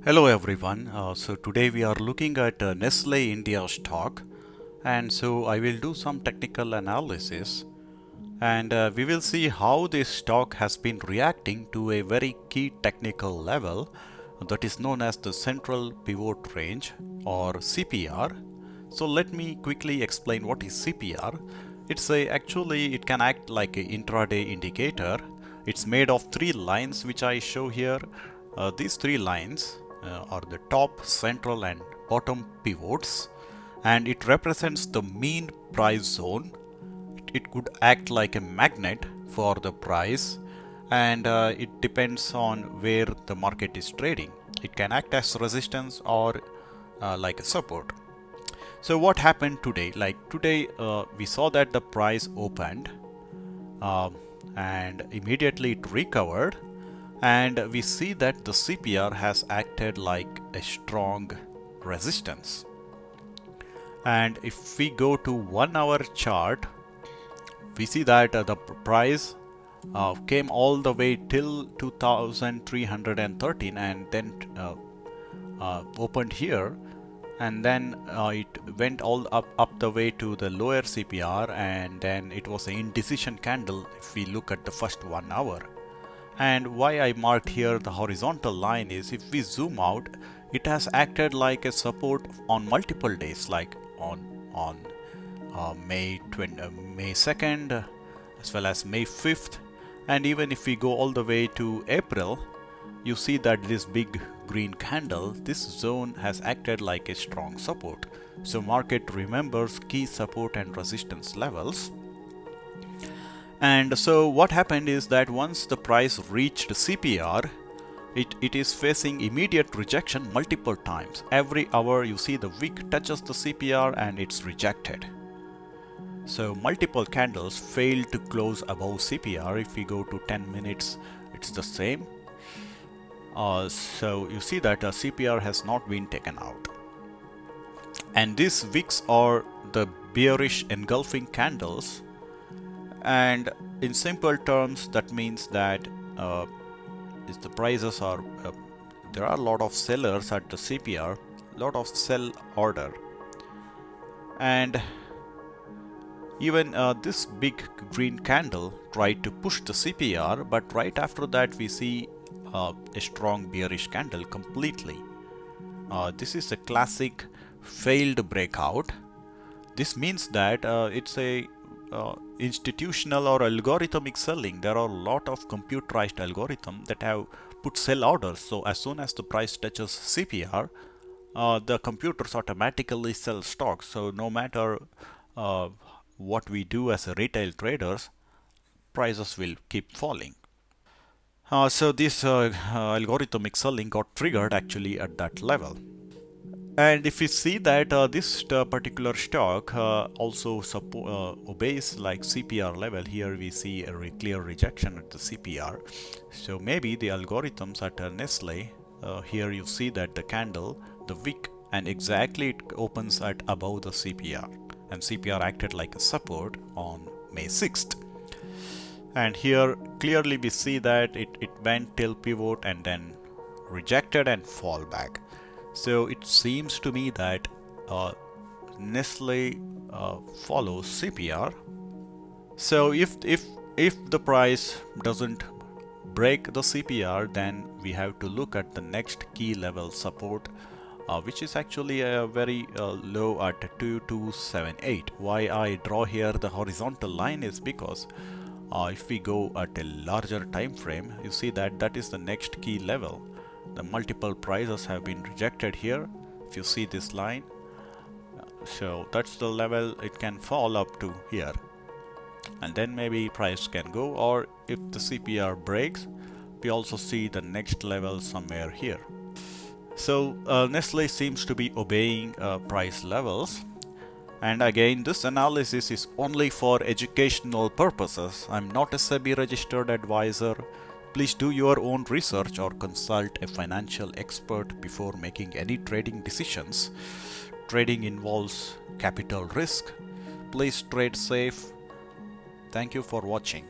Hello everyone. So today we are looking at Nestlé India stock, and so I will do some technical analysis, and we will see how this stock has been reacting to a very key technical level that is known as the central pivot range or CPR. So let me quickly explain what is CPR. Actually it can act like an intraday indicator. It's made of three lines which I show here. These three lines are the top, central and bottom pivots, and it represents the mean price zone. It could act like a magnet for the price, and it depends on where the market is trading. It can act as resistance or like a support. So what happened today? We saw that the price opened and immediately it recovered, and we see that the CPR has acted like a strong resistance. And if we go to 1 hour chart, we see that the price came all the way till 2313 and then opened here, and then it went all up the way to the lower CPR, and then it was an indecision candle if we look at the first 1 hour. And why I marked here the horizontal line is, if we zoom out, it has acted like a support on multiple days, like on May 2nd as well as May 5th, and even if we go all the way to April, you see that this big green candle, this zone has acted like a strong support. So market remembers key support and resistance levels. And so what happened is that once the price reached CPR, it is facing immediate rejection multiple times. Every hour you see the wick touches the CPR and it's rejected. So multiple candles failed to close above CPR. If we go to 10 minutes, it's the same. So you see that CPR has not been taken out. And these wicks are the bearish engulfing candles. And in simple terms, that means that if the prices are, there are a lot of sellers at the CPR, lot of sell order, and even this big green candle tried to push the CPR, but right after that we see a strong bearish candle completely. This is a classic failed breakout. This means that it's a institutional or algorithmic selling. There are a lot of computerized algorithms that have put sell orders. So as soon as the price touches CPR, the computers automatically sell stocks. So no matter what we do as a retail traders, prices will keep falling. So this algorithmic selling got triggered actually at that level. And if we see that this particular stock also obeys like CPR level, here we see a clear rejection at the CPR. So maybe the algorithms at Nestlé, here you see that the candle, the wick, and exactly it opens at above the CPR, and CPR acted like a support on May 6th. And here clearly we see that it went till pivot and then rejected and fall back. So it seems to me that Nestlé follows CPR. So if the price doesn't break the CPR, then we have to look at the next key level support, which is actually a very low at 2278. Why I draw here the horizontal line is because if we go at a larger time frame, you see that that is the next key level. The multiple prices have been rejected here. If you see this line, so that's the level it can fall up to here, and then maybe price can go, or if the CPR breaks, we also see the next level somewhere here. So Nestlé seems to be obeying price levels. And again, this analysis is only for educational purposes. I'm not a SEBI-registered advisor. Please do your own research or consult a financial expert before making any trading decisions. Trading involves capital risk. Please trade safe. Thank you for watching.